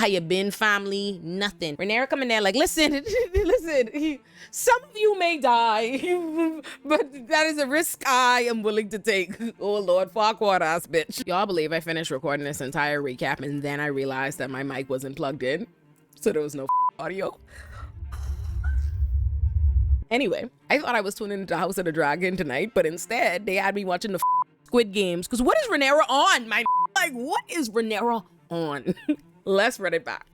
how you been, family? Nothing. Rhaenyra coming there like, listen, some of you may die, but that is a risk I am willing to take. Oh Lord, Farquaad ass bitch. Y'all believe I finished recording this entire recap and then I realized that my mic wasn't plugged in, so there was no audio. Anyway, I thought I was tuning into House of the Dragon tonight, but instead they had me watching the Squid Games. Cause what is Rhaenyra on? Like, what is Rhaenyra on? Let's run it back.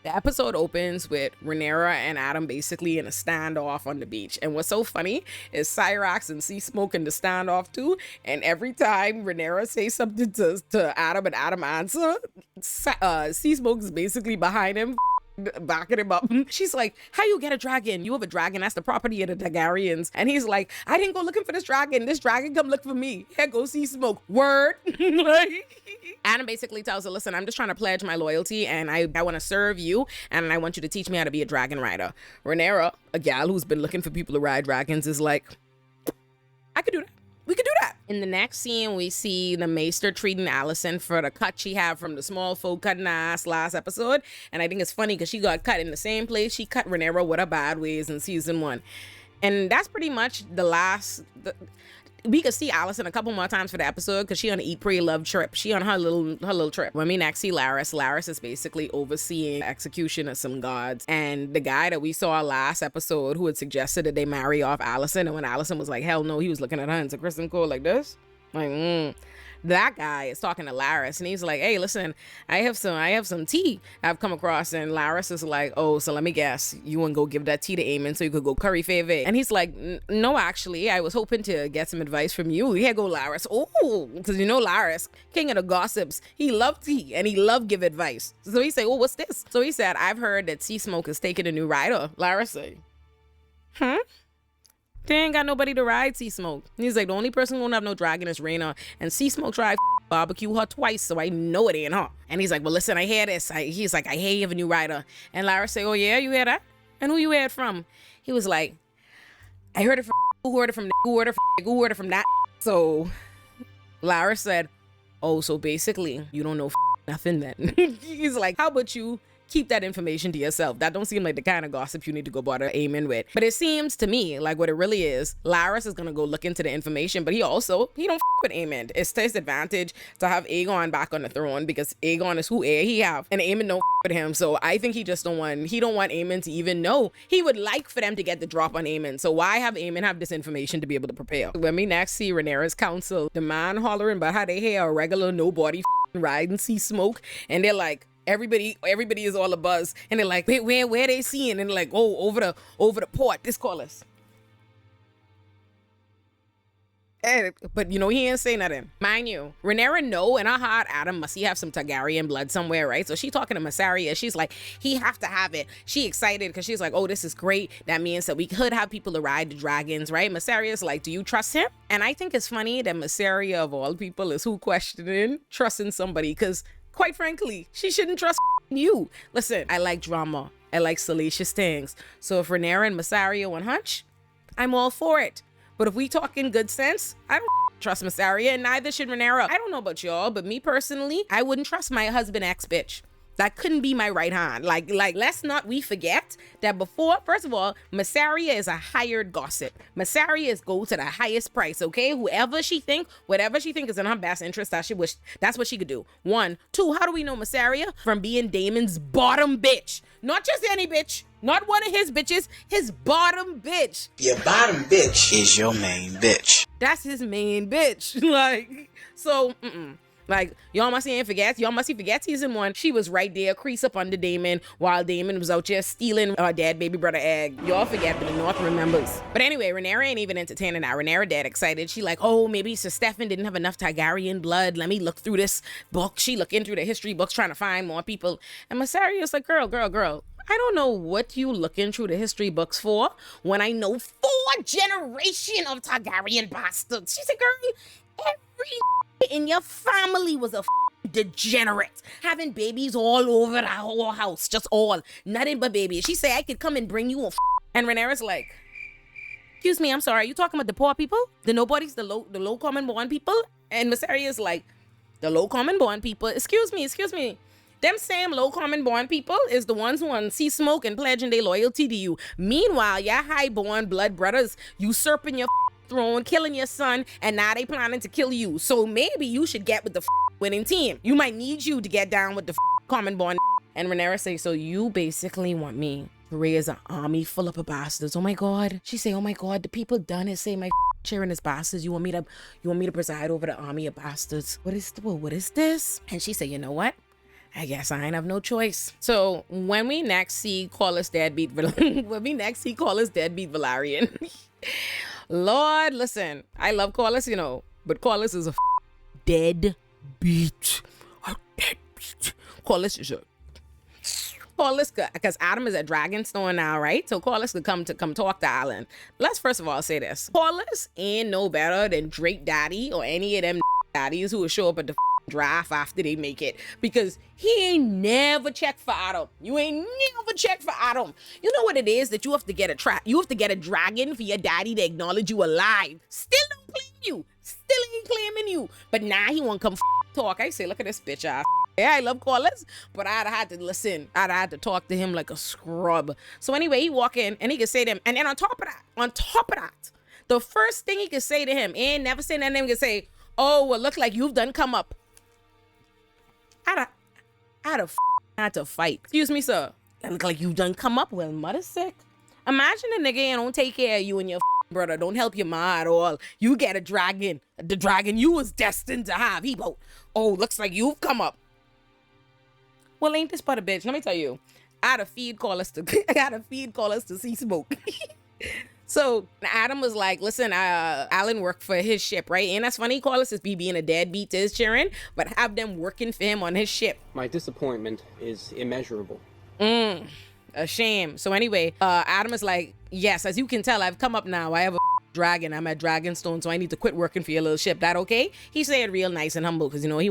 The episode opens with Rhaenyra and Adam basically in a standoff on the beach. And what's so funny is Cyrax and Sea Smoke in the standoff too. And every time Rhaenyra says something to Adam and Adam answer, Sea Smoke is basically behind him, backing him up. She's like, how you get a dragon? You have a dragon, that's the property of the Targaryens. And he's like, I didn't go looking for this dragon come look for me. Here go Sea Smoke. Word. Like, Adam basically tells her, listen, I'm just trying to pledge my loyalty and I want to serve you and I want you to teach me how to be a dragon rider. Rhaenyra, a gal who's been looking for people to ride dragons, is like, I could do that. We could do that. In the next scene, we see the Maester treating Alicent for the cut she had from the small folk cutting her ass last episode. And I think it's funny because she got cut in the same place she cut Rhaenyra with her bad ways in season 1. And that's pretty much the last... we could see Alicent a couple more times for the episode because she on an Eat, Pray, Love trip. She on her little trip. When we next see Larys is basically overseeing execution of some gods. And the guy that we saw last episode who had suggested that they marry off Alicent, and when Alicent was like, hell no, he was looking at her and said, Kristen Cole like this? Like, that guy is talking to Larys and he's like, hey, listen, I have some tea I've come across. And Larys is like, oh, so let me guess, you want to go give that tea to Aemon so you could go curry favor? And he's like, no, actually, I was hoping to get some advice from you. Here go Larys. Oh, because you know Larys, king of the gossips, he loved tea and he loved give advice. So he said, oh, what's this? So he said, I've heard that Sea Smoke is taking a new rider. Larys said, they ain't got nobody to ride Sea Smoke. He's like, the only person who don't have no dragon is Rhaenyra. And Sea Smoke tried barbecue her twice, so I know it ain't her. And he's like, well, listen, I hear this. He's like, I hear you have a new rider. And Larys say, oh yeah, you hear that? And who you heard from? He was like, I heard it from who heard it from who heard it from who heard it from that. So Larys said, oh, so basically you don't know nothing then. He's like, how about you keep that information to yourself? That don't seem like the kind of gossip you need to go bother Aemon with. But it seems to me like what it really is, Larys is gonna go look into the information, but he don't with Aemon. It's to his advantage to have Aegon back on the throne because Aegon is who heir he have, and Aemon don't with him. So I think he don't want Aemon to even know. He would like for them to get the drop on Aemon. So why have Aemon have this information to be able to prepare? When we next see Rhaenyra's council, the man hollering about how they hear a regular nobody riding Sea Smoke, and they're like, everybody is all a buzz, and they're like, wait, where they seeing? And they're like, oh, over the port. This call us. But you know, he ain't say nothing. Mind you, Rhaenyra know in her heart Adam must he have some Targaryen blood somewhere, right? So she talking to Mysaria. She's like, he have to have it. She excited because she's like, oh, this is great. That means that we could have people to ride the dragons, right? Mysaria's like, do you trust him? And I think it's funny that Mysaria of all people is who questioning trusting somebody, because quite frankly, she shouldn't trust you. Listen, I like drama. I like salacious things. So if Rhaenyra and Mysaria want hunch, I'm all for it. But if we talk in good sense, I don't trust Mysaria, and neither should Rhaenyra. I don't know about y'all, but me personally, I wouldn't trust my husband ex-bitch. That couldn't be my right hand. Like, let's not we forget that before, first of all, Mysaria is a hired gossip. Mysaria is go to the highest price, okay? Whatever she think is in her best interest, that's what she could do. 1, 2, how do we know Mysaria? From being Daemon's bottom bitch. Not just any bitch. Not one of his bitches, his bottom bitch. Your bottom bitch is your main bitch. That's his main bitch. Like, so, Like, y'all must forget season 1. She was right there, crease up under Daemon, while Daemon was out there stealing our dead baby brother egg. Y'all forget, but the North remembers. But anyway, Rhaenyra ain't even entertaining that. Rhaenyra dead excited. She like, oh, maybe Sir Stefan didn't have enough Targaryen blood. Let me look through this book. She looking through the history books trying to find more people. And Mysaria's like, girl, I don't know what you looking through the history books for when I know 4 generations of Targaryen bastards. She said, girl, every in your family was a degenerate, having babies all over the whole house, just all, nothing but babies. She said, I could come and bring you a and Rhaenyra's like, excuse me, I'm sorry, are you talking about the poor people? The nobodies, the low common born people? And Mysaria's like, the low common born people, excuse me. Them same low common born people is the ones who see smoke and pledging their loyalty to you. Meanwhile, your high-born blood brothers usurping your throne, killing your son, and now they planning to kill you. So maybe you should get with the winning team. You might need you to get down with the common born. And Rhaenyra say, so you basically want me to raise an army full of bastards. Oh my God. She say, oh my God, the people done it say my cheering is bastards. You want me to preside over the army of bastards. What is this? And she say, you know what? I guess I ain't have no choice. So when we next see Corlys deadbeat Valerian, Lord, listen, I love Corlys, you know, but Corlys is a deadbeat. A deadbeat. Corlys is a because Adam is at Dragonstone now, right? So Corlys could come talk to Alan. Let's first of all say this. Corlys ain't no better than Drake Daddy or any of them daddies who will show up at the draft after they make it, because he ain't never checked for Adam. You ain't never checked for Adam. You know what it is that you have to get a dragon for your daddy to acknowledge you alive. Still don't claim you. Still ain't claiming you. But now he won't come talk. I say, look at this bitch ass. Yeah, I love Corlys, but I'd have had to listen. I'd have had to talk to him like a scrub. So anyway, he walk in and he could say to him, and then on top of that, the first thing he could say to him, and never say that name, he could say, oh, well, look like you've done come up. I'd have had to fight. Excuse me, sir. That look like you've done come up. Well, mother's sick. Imagine a nigga don't take care of you and your brother, don't help your ma at all. You get a dragon. The dragon you was destined to have. He go, oh, looks like you've come up. Well, ain't this but a bitch? Let me tell you. I gotta feed Corlys to see smoke. So Adam was like, listen, Alan worked for his ship, right? And that's funny, Corlys is being a deadbeat to his cheering, but have them working for him on his ship. My disappointment is immeasurable. A shame. So anyway, Adam is like, yes, as you can tell, I've come up now. I have a dragon. I'm at Dragonstone, so I need to quit working for your little ship. That okay? He said real nice and humble because, you know, he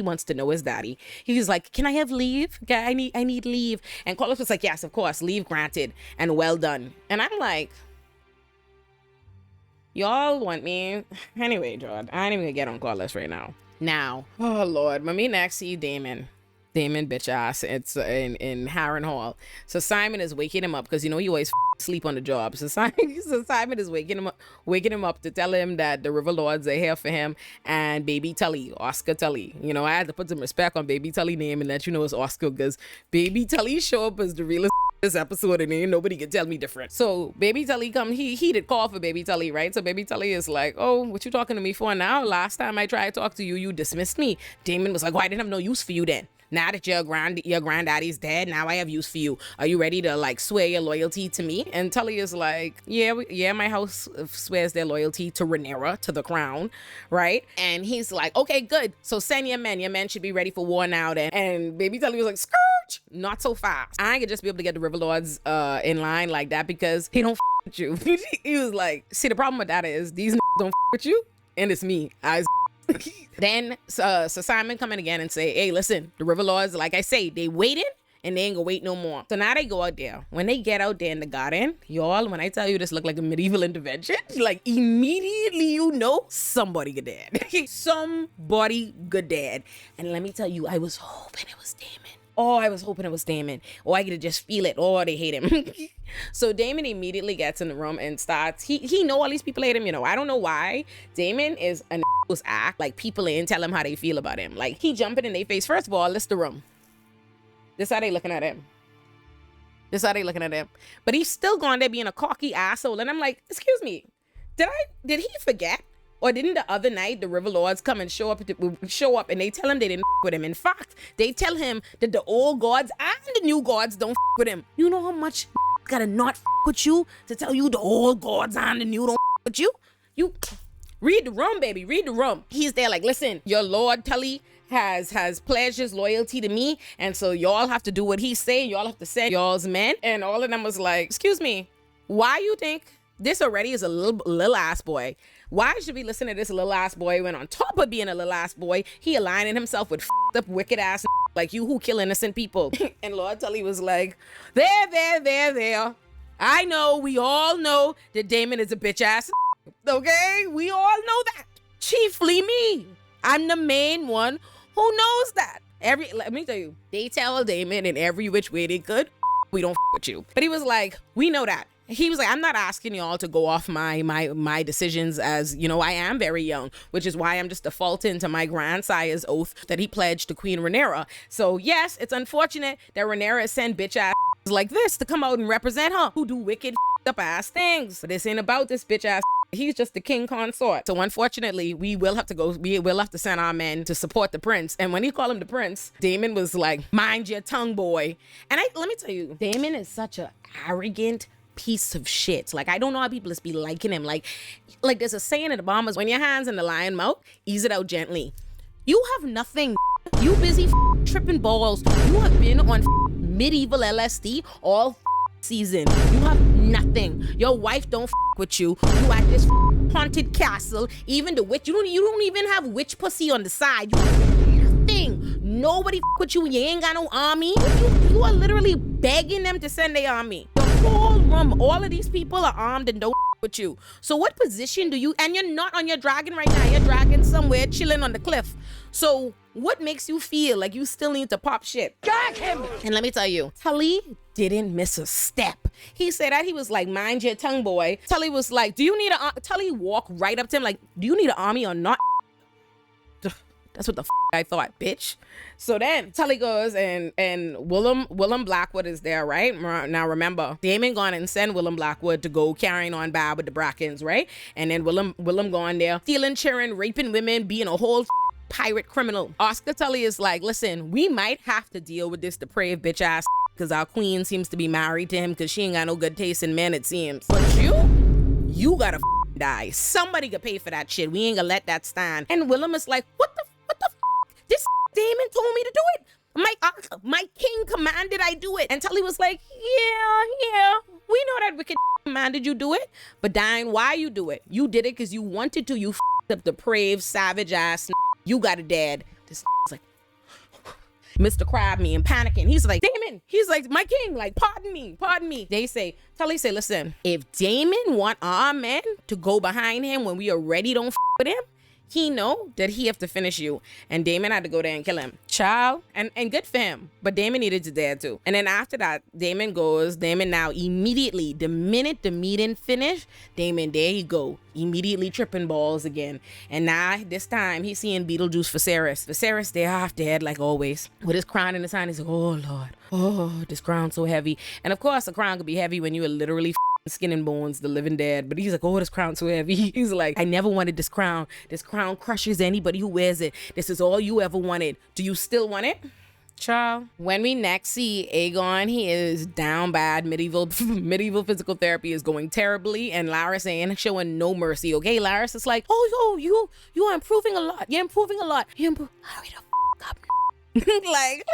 wants to know his daddy. He's like, can I have leave? I need leave. And Corlys was like, yes, of course, leave granted and well done. And I'm like, y'all want me? Anyway, George, I ain't even gonna get on Corlys right now. Now, oh Lord, when we next see Daemon bitch ass, it's in Harrenhal. So Simon is waking him up because, you know, he always sleep on the job. So Simon is waking him up to tell him that the River Lords are here for him and Baby Tully, Oscar Tully. You know, I had to put some respect on Baby Tully name and let you know it's Oscar because Baby Tully show up as the realest this episode and ain't nobody can tell me different. So Baby Tully he did call for Baby Tully, right? So Baby Tully is like, oh, what you talking to me for now? Last time I tried to talk to you, you dismissed me. Daemon was like, well, I didn't have no use for you then. Now that your granddaddy's dead, now I have use for you. Are you ready to like swear your loyalty to me? And Tully is like, yeah, my house swears their loyalty to Rhaenyra, to the crown, right? And he's like, okay, good. So send your men. Your men should be ready for war now then. And Baby Tully was like, scourge, not so fast. I ain't gonna just be able to get the River Lords in line like that because he don't with you. He was like, see, the problem with that is these don't with you, and it's me. Then so Simon come in again and say, hey, listen, the River Lords, like I say, they waiting and they ain't gonna wait no more. So now they go out there. When they get out there in the garden, y'all, when I tell you this look like a medieval intervention, like immediately you know somebody good dad. Somebody good dad. And let me tell you, I was hoping it was Daemon. Oh, I was hoping it was Daemon. Oh, I could just feel it. Oh, they hate him. So Daemon immediately gets in the room and starts, he know all these people hate him, you know. I don't know why. Daemon is an act like people in tell him how they feel about him. Like he jumping in their face. First of all, list the room. This how they looking at him. But he's still going there being a cocky asshole. And I'm like, excuse me, did he forget? Or didn't the other night the River Lords come and show up and they tell him they didn't with him? In fact, they tell him that the old gods and the new gods don't with him. You know how much gotta not with you to tell you the old gods and the new don't with you? You read the room, baby. Read the room. He's there like, listen, your Lord Tully has pledged his loyalty to me, and so y'all have to do what he say. Y'all have to send y'all's men. And all of them was like, excuse me, why you think this already is a little ass boy? Why should we listen to this little ass boy when on top of being a little ass boy, he aligning himself with up wicked ass like you who kill innocent people? And Lord Tully was like, there. I know, we all know that Daemon is a bitch ass. Okay, we all know that. Chiefly me. I'm the main one who knows that. let me tell you, they tell Damon in every which way they could, we don't with you. But he was like, we know that. He was like, I'm not asking y'all to go off my decisions, as you know, I am very young, which is why I'm just defaulting to my grandsire's oath that he pledged to Queen Rhaenyra. So yes, it's unfortunate that Rhaenyra sent bitch ass like this to come out and represent her, who do wicked up ass things. But this ain't about this bitch ass. He's just the king consort. So unfortunately, we will have to send our men to support the prince. And when he called him the prince, Damon was like, mind your tongue, boy. And let me tell you, Damon is such a arrogant piece of shit. Like, I don't know how people just be liking him. Like there's a saying in the Bahamas, when your hand's in the lion mouth, ease it out gently. You have nothing. You busy tripping balls. You have been on medieval LSD all season. You have nothing. Your wife don't with you. You at this haunted castle. Even the witch, you don't even have witch pussy on the side. You have nothing. Nobody with you. You ain't got no army. You are literally begging them to send their army. The whole room, all of these people are armed and don't with you. So what position do you, and you're not on your dragon right now. You're dragon somewhere chilling on the cliff. So what makes you feel like you still need to pop shit? Gag him! And let me tell you, Tully didn't miss a step. He said that, he was like, mind your tongue, boy. Tully was like, Tully walked right up to him like, do you need an army or not? That's what the I thought, bitch. So then Tully goes and Willem Blackwood is there, right? Now remember, Damon gone and send Willem Blackwood to go carrying on bad with the Brackens, right? And then Willem going there, stealing, cheering, raping women, being a whole pirate criminal. Oscar Tully is like, listen, we might have to deal with this depraved bitch ass because our queen seems to be married to him because she ain't got no good taste in men, it seems. But you gotta die. Somebody could pay for that shit. We ain't gonna let that stand. And Willem is like, what the this Damon told me to do it. My king commanded I do it. And Tully was like, yeah, we know that wicked commanded you do it. But Diane, why you do it? You did it because you wanted to. You up depraved, savage ass. You got a dad. This is like, Mr. Crab me and panicking. He's like, Damon. He's like, my king, like, pardon me. Tully say, listen, if Damon want our men to go behind him when we already don't with him, he know that he have to finish you. And Damon had to go there and kill him. Child. And good for him. But Damon needed to dare too. And then after that, Damon now immediately, the minute the meeting finished, Damon, there he go. Immediately tripping balls again. And now, this time, he's seeing Beetlejuice Viserys. Viserys there half dead like always. With his crown in his hand, he's like, oh Lord. Oh, this crown's so heavy. And of course, a crown could be heavy when you are literally skin and bones, the living dead. But he's like, oh, this crown's so heavy. He's like, I never wanted this crown. This crown crushes anybody who wears it. This is all you ever wanted. Do you still want it? Child. When we next see Aegon, he is down bad. Medieval physical therapy is going terribly, and Laris ain't showing no mercy. Okay, Laris is like, oh, you are improving a lot. You're improving a lot. Hurry the up. Like,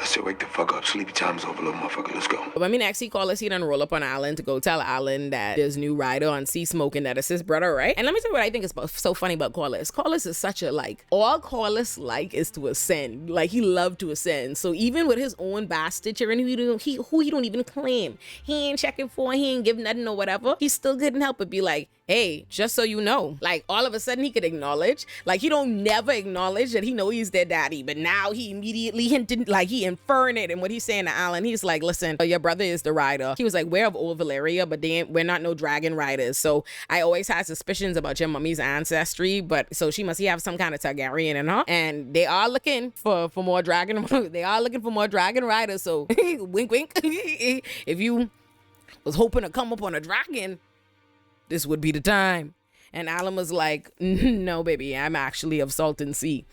I said, wake the fuck up. Sleepy time's over, little motherfucker. Let's go. When we next see Corlys, he done roll up on Alan to go tell Alan that there's new rider on sea smoking that is his brother, right? And let me tell you what I think is so funny about Corlys. Corlys is such a, like, all Corlys like is to ascend. Like, he loved to ascend. So even with his own bastard children who he don't even claim, he ain't checking for, he ain't give nothing or whatever, he still couldn't help but be like, hey, just so you know, like, all of a sudden he could acknowledge, like, he don't never acknowledge that he know he's their daddy, but now he immediately hinted, like, he inferring it. And what he's saying to Alan, he's like, listen, your brother is the rider. He was like, we're of old Valyria, but we're not no dragon riders. So I always had suspicions about your mummy's ancestry, but so she must have some kind of Targaryen in her. And they are looking for more dragon. They are looking for more dragon riders. So wink, wink. If you was hoping to come up on a dragon, this would be the time. And Alan was like, no, baby, I'm actually of Salton Sea.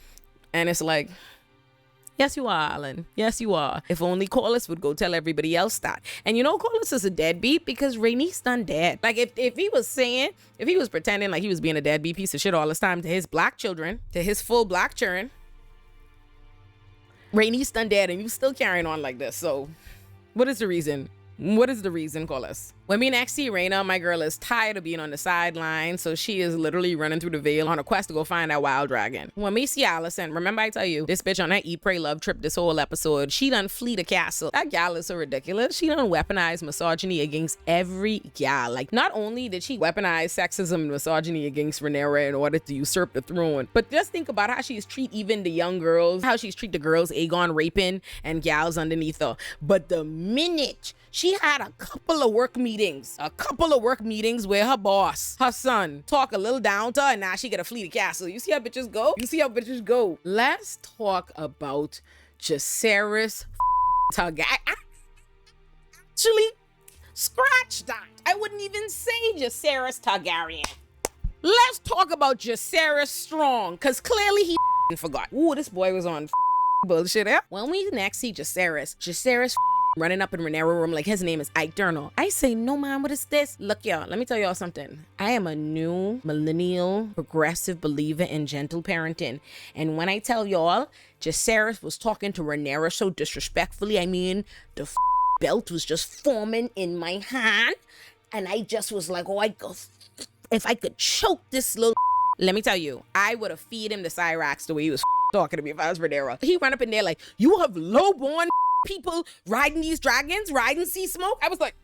And it's like, yes, you are, Alan. Yes, you are. If only Corlys would go tell everybody else that. And you know, Corlys is a deadbeat because Rhaenys done dead. Like, if he was pretending like he was being a deadbeat piece of shit all this time to his black children, to his full black children, Rhaenys done dead and you still carrying on like this. So what is the reason? What is the reason, Corlys? When we next see Rhaenyra, my girl is tired of being on the sideline, so she is literally running through the Vale on a quest to go find that wild dragon. When we see Alicent, remember I tell you, this bitch on that Eat, Pray, Love trip this whole episode, she done flee the castle. That gal is so ridiculous. She done weaponized misogyny against every gal. Like, not only did she weaponize sexism and misogyny against Rhaenyra in order to usurp the throne, but just think about how she's treat even the young girls, how she's treat the girls Aegon raping and gals underneath her. But the minute she had a couple of work meetings where her boss, her son, talk a little down to her, and now she gotta flee the castle. You see how bitches go? You see how bitches go? Let's talk about Jacaerys Targaryen. Actually, scratch that. I wouldn't even say Jacaerys Targaryen. Let's talk about Jacaerys Strong, because clearly he forgot. Ooh, this boy was on bullshit. When we next see Jacaerys running up in Rhaenyra room like his name is Ike Turner. I say, no man, what is this? Look y'all, let me tell y'all something. I am a new millennial progressive believer in gentle parenting. And when I tell y'all, Jacaerys was talking to Rhaenyra so disrespectfully, I mean, the belt was just forming in my hand. And I just was like, oh, if I could choke this little. Let me tell you, I would have feed him the Cyrax the way he was talking to me if I was Rhaenyra. He ran up in there like, you have low-born people riding these dragons, riding sea smoke. I was like,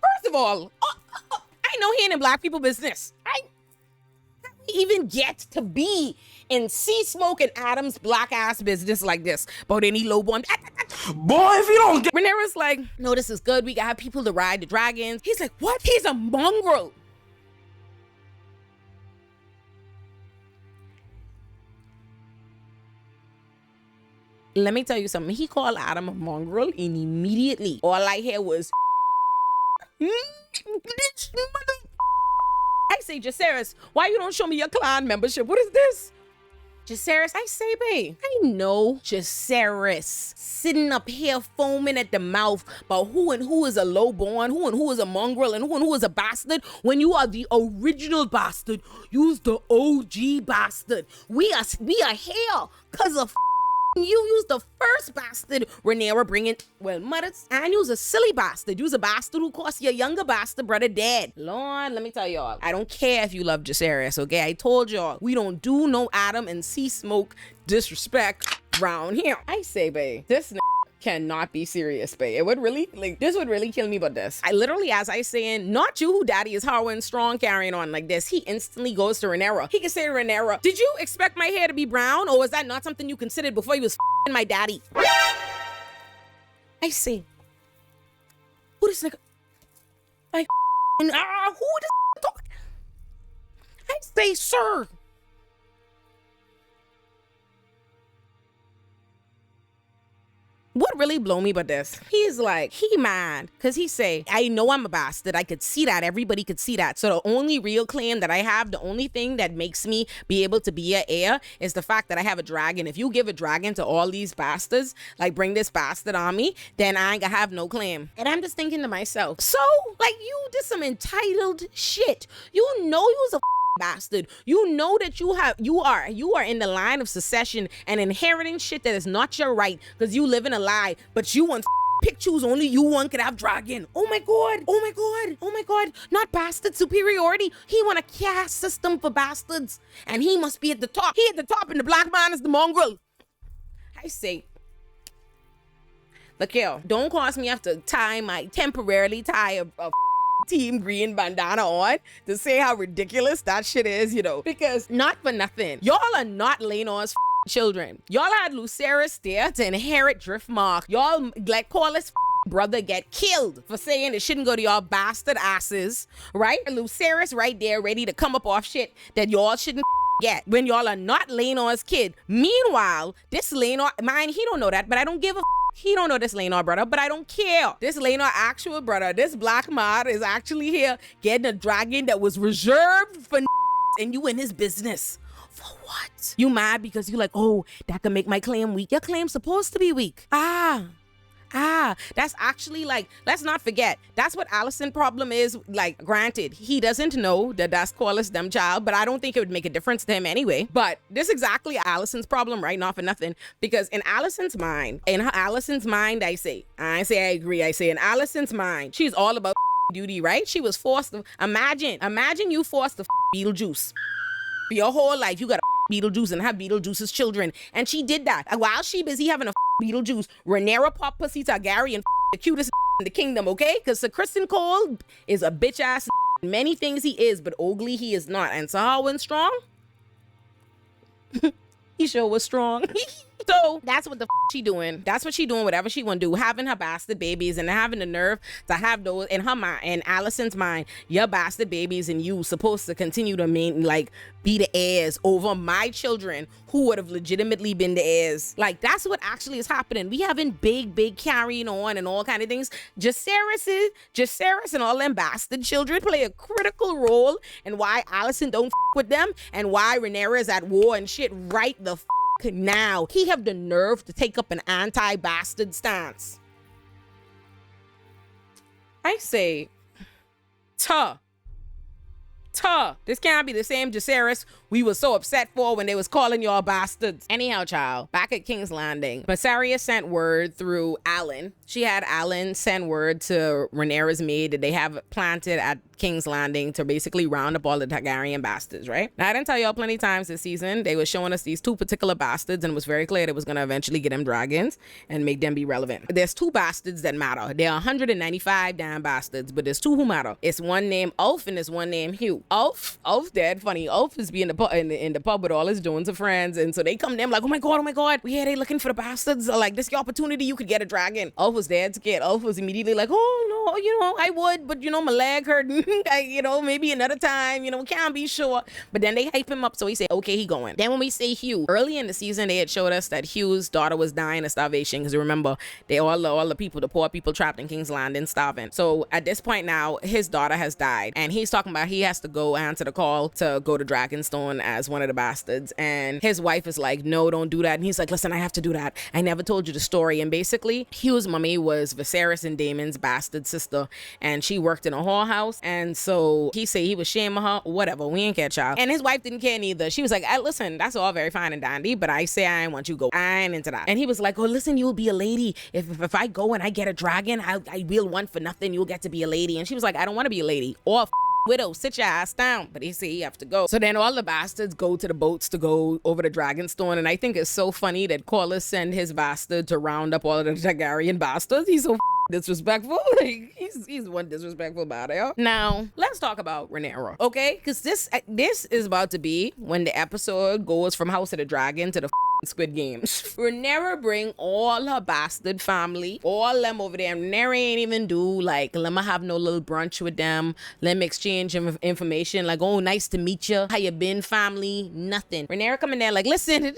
first of all, I know he ain't in black people business. I even get to be in sea smoke and Adam's black ass business like this about any lowborn. Boy, if you don't get. Rhaenyra's like, no, this is good. We gotta have people to ride the dragons. He's like, what? He's a mongrel. Let me tell you something. He called Adam a mongrel, and immediately all I hear was I say, Jacaerys, why you don't show me your clan membership? What is this? Jacaerys, I say, babe, I know Jacaerys sitting up here foaming at the mouth about who and who is a lowborn, who and who is a mongrel, and who is a bastard, when you are the original bastard. You's the OG bastard. We are here because of you use the first bastard Rhaenyra bringing, well, mothers, and you's a silly bastard. You's a bastard who cost your younger bastard brother dead. Lord, let me tell y'all, I don't care if you love Jacaerys, okay? I told y'all, we don't do no Adam and sea smoke disrespect round here. I say, babe, this cannot be serious, babe. It would really, this would really kill me but this. I literally, as I saying, not you who daddy is Harwin Strong carrying on like this. He instantly goes to Rhaenyra. He can say to Rhaenyra, did you expect my hair to be brown, or was that not something you considered before you was my daddy? I say, who this nigga? Like, who this talk? I say, sir. What really blow me but this? He's like, he mad because he say, I know I'm a bastard. I could see that. Everybody could see that. So the only real claim that I have, the only thing that makes me be able to be your heir is the fact that I have a dragon. If you give a dragon to all these bastards, like bring this bastard on me, then I ain't gonna have no claim. And I'm just thinking to myself, so like you did some entitled shit. You know you was a bastard. You know that you are in the line of succession and inheriting shit that is not your right because you live in a lie, but you want pick choose, only you one could have dragon. Oh my god, oh my god, oh my god. Not bastard superiority. He want a caste system for bastards and he must be at the top. He at the top and the black man is the mongrel. I say, look here, don't cause me have to temporarily tie a Team Green bandana on to say how ridiculous that shit is, you know, because not for nothing, y'all are not Laenor's children. Y'all had Lucerys there to inherit Driftmark. Y'all let Corlys brother get killed for saying it shouldn't go to y'all bastard asses, right? Lucerys right there ready to come up off shit that y'all shouldn't get when y'all are not Laenor's kid. Meanwhile, this Laenor, mine, he don't know that, but I don't give a he don't know this Laenor brother, but I don't care. This Laenor actual brother, this black mod is actually here getting a dragon that was reserved for and you in his business. For what? You mad because you like, oh, that can make my claim weak. Your claim's supposed to be weak. That's actually like, let's not forget, that's what Allison's problem is. Like, granted, he doesn't know that that's Corliss' them child, but I don't think it would make a difference to him anyway. But this is exactly Allison's problem, right? Not for nothing. Because in Allison's mind, I say I agree. I say in Allison's mind, she's all about duty, right? She was forced to, imagine you forced to Beetlejuice. For your whole life, you got Beetlejuice and have Beetlejuice's children. And she did that. And while she busy having a Beetlejuice, Rhaenyra Pop Pussy Targaryen the cutest in the kingdom, okay? Because Sir Kristen Cole is a bitch ass. Many things he is, but ugly he is not. And Sahar strong? He sure was strong. So that's what the she doing. That's what she doing, whatever she want to do. Having her bastard babies and having the nerve to have those in her mind, in Allison's mind, your bastard babies and you supposed to continue to be the heirs over my children who would have legitimately been the heirs. Like, that's what actually is happening. We having big carrying on and all kind of things. Jacaerys and all them bastard children play a critical role in why Allison don't with them and why Rhaenyra is at war and shit right the now. He have the nerve to take up an anti-bastard stance. I say, this can't be the same Jacaerys we were so upset for when they was calling y'all bastards. Anyhow, child, back at King's Landing, Viserys sent word through Alan. She had Alan send word to Rhaenyra's maid that they have planted at King's Landing to basically round up all the Targaryen bastards, right? Now, I didn't tell y'all plenty times this season, they were showing us these two particular bastards and it was very clear it was going to eventually get them dragons and make them be relevant. There's two bastards that matter. There are 195 damn bastards, but there's two who matter. It's one named Ulf and there's one named Hugh. Ulf dead funny. Ulf is being in the pub with all his doings of friends, and so they come to him like, oh my god, we hear they looking for the bastards, like this your opportunity, you could get a dragon. Ulf was dead scared. Ulf was immediately like, oh no, I would, but my leg hurt. Maybe another time, can't be sure. But then they hype him up, so he said, okay, he going. Then when we say Hugh, early in the season they had showed us that Hugh's daughter was dying of starvation, because remember, they all the poor people trapped in King's Landing starving. So at this point now, his daughter has died, and he's talking about he has to go answer the call to go to Dragonstone as one of the bastards, and his wife is like, no, don't do that. And he's like, listen, I have to do that. I never told you the story. And basically, Hugh's mummy was Viserys and Daemon's bastard sister, and she worked in a whorehouse, and so he said he was shaming her. Whatever, we ain't catch y'all. And his wife didn't care neither. She was like, listen, that's all very fine and dandy, but I say I ain't want you go. I ain't into that. And he was like, oh, listen, you'll be a lady. If I go and I get a dragon, I will one for nothing. You'll get to be a lady. And she was like, I don't want to be a lady or widow, sit your ass down. But he said he have to go. So then all the bastards go to the boats to go over to Dragonstone, and I think it's so funny that Corliss send his bastard to round up all of the Targaryen bastards. He's so disrespectful. Like, he's one disrespectful about it. Now let's talk about Rhaenyra, okay? Because this is about to be when the episode goes from House of the Dragon to the Squid Games. Rhaenyra bring all her bastard family, all them over there. Rhaenyra ain't even do like, let me have no little brunch with them, let me exchange information, like, oh, nice to meet you, how you been, family? Nothing. Rhaenyra coming there like, listen,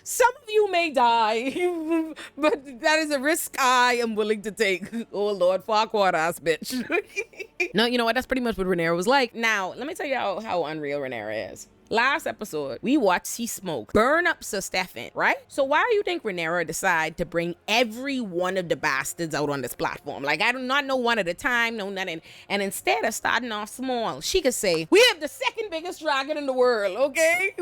some of you may die, but that is a risk I am willing to take. Oh Lord, Farquaad ass bitch. No, you know what, that's pretty much what Rhaenyra was like. Now let me tell you how unreal Rhaenyra is. Last episode, we watched C Smoke burn up Sir Stefan, right? So why do you think Rhaenyra decide to bring every one of the bastards out on this platform? Like, I do not know one at a time, no nothing. And instead of starting off small, she could say, we have the second biggest dragon in the world, okay?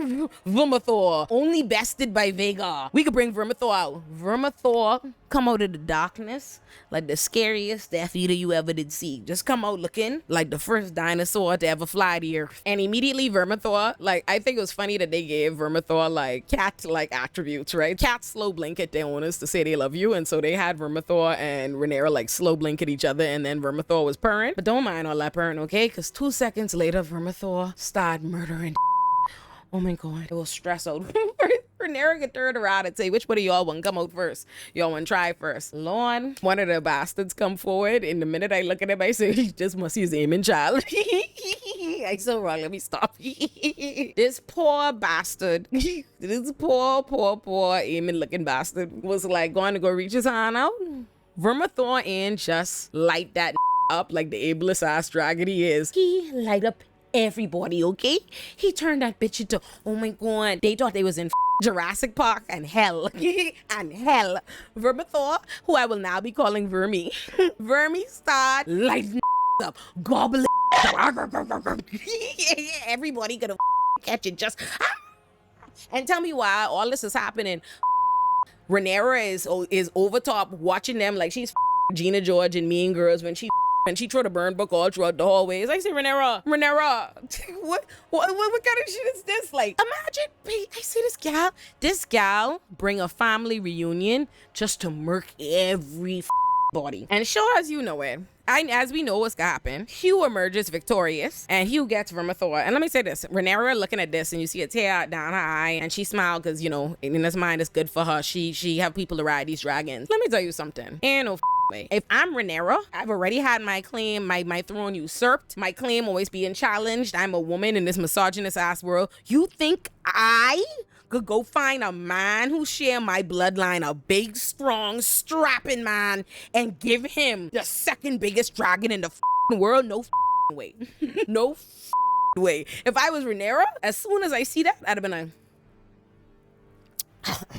Vermithor, only bested by Vhagar. We could bring Vermithor out. Vermithor come out of the darkness like the scariest Death Eater you ever did see. Just come out looking like the first dinosaur to ever fly the earth. And immediately Vermithor, like, I think it was funny that they gave Vermithor like cat-like attributes, right? Cats slow blink at their owners to say they love you, and so they had Vermithor and Rhaenyra like slow blink at each other, and then Vermithor was purring. But don't mind all that purring, okay? Because 2 seconds later, Vermithor started murdering. Oh my god, it was stress out. Rhaenyra could turn around and say, which one of y'all want to come out first? Y'all want to try first? Lord, one of the bastards come forward, and the minute I look at him, I say, he just must use aiming child. I so wrong, let me stop. This poor bastard, this poor aiming looking bastard was like going to go reach his hand out. Vermithor and just light that up like the ableist ass dragon he is. He light up everybody, okay? He turned that bitch into, oh my god, they thought they was in Jurassic Park and hell. And hell. Vermithor, who I will now be calling Vermi. Vermi start lighting up, gobbling up. Everybody gonna catch it just. And tell me why all this is happening. Rhaenyra is over top watching them like she's Gina George and Mean Girls when she threw the burn book all throughout the hallways. I say, Rhaenyra, what kind of shit is this? Like, imagine, I see this gal bring a family reunion just to murk everybody. And sure as you know it, as we know what's gonna happen, Hugh emerges victorious and Hugh gets Vermithor. And let me say this, Rhaenyra looking at this and you see a tear down her eye and she smiled because, you know, in his mind it's good for her. She have people to ride these dragons. Let me tell you something. Ain't no way. If I'm Rhaenyra, I've already had my claim, my throne usurped, my claim always being challenged. I'm a woman in this misogynist ass world. You think I could go find a man who share my bloodline, a big, strong, strapping man, and give him the second biggest dragon in the world? No way. No way. If I was Rhaenyra, as soon as I see that, I'd have been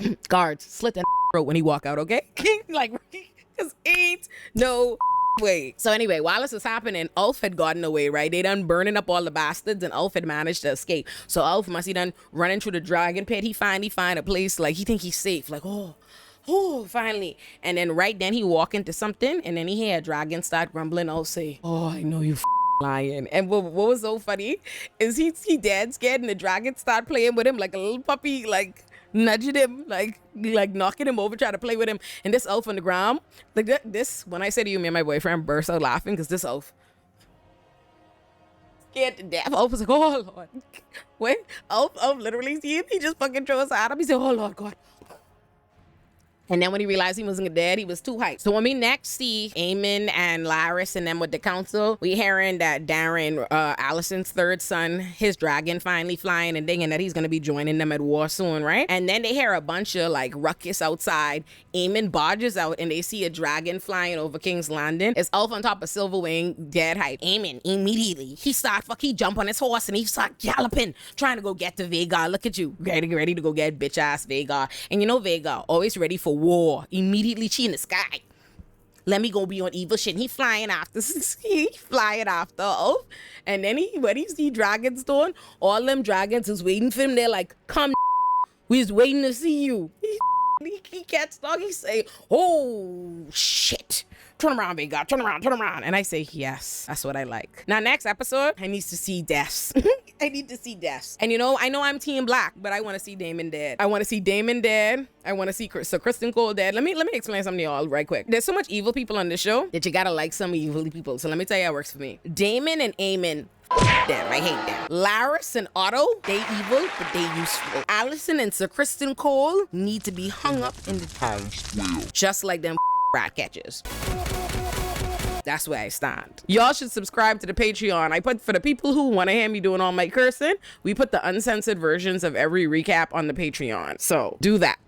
like, guards, slit that throat when he walk out, okay? Like, because ain't no way. So anyway, while this was happening, Ulf had gotten away, right? They done burning up all the bastards and Ulf had managed to escape. So Ulf must he done running through the dragon pit. He find a place like he think he's safe. Like, oh, finally. And then right then he walk into something and then he hear a dragon start grumbling. Ulf say, oh, I know you lying. And what was so funny is he dead scared and the dragon start playing with him like a little puppy, like nudging him, like knocking him over, trying to play with him. And this Elf on the ground, like this, when I say to you, me and my boyfriend burst out laughing because this Elf scared to death. Elf was like, oh Lord. Wait, Elf literally see him, he just fucking throws at him. He said, oh Lord God. And then when he realized he wasn't dead, he was too hyped. So when we next see Aemon and Larys and them with the council, we hearing that Darren, Alicent's third son, his dragon finally flying and thinking that he's gonna be joining them at war soon, right? And then they hear a bunch of like ruckus outside. Aemon barges out and they see a dragon flying over King's Landing. It's Elf on top of Silverwing, dead hype. Aemon immediately, he jump on his horse and he start galloping, trying to go get to Vhagar. Look at you, ready to go get bitch ass Vhagar. And you know Vhagar, always ready for war. Immediately she in the sky. Let me go be on evil shit. And he flying after Ulf. And then when he see Dragonstone, all them dragons is waiting for him. They're like, come, we is waiting to see you. He gets dog. He say, oh shit. Turn around, Vhagar. Turn around. And I say, yes, that's what I like. Now, next episode, I need to see deaths. I need to see deaths. And you know, I know I'm Team Black, but I want to see Daemon dead. I want to see Daemon dead. I want to see Sir Criston Cole dead. Let me explain something to y'all right quick. There's so much evil people on this show that you gotta like some evil people. So let me tell you how it works for me. Daemon and Aemon, them, I hate them. Larys and Otto, they evil, but they useful. Alicent and Sir Criston Cole need to be hung up in the town square, just like them rat catchers. That's where I stand. Y'all should subscribe to the Patreon. I put, for the people who want to hear me doing all my cursing, we put the uncensored versions of every recap on the Patreon. So do that.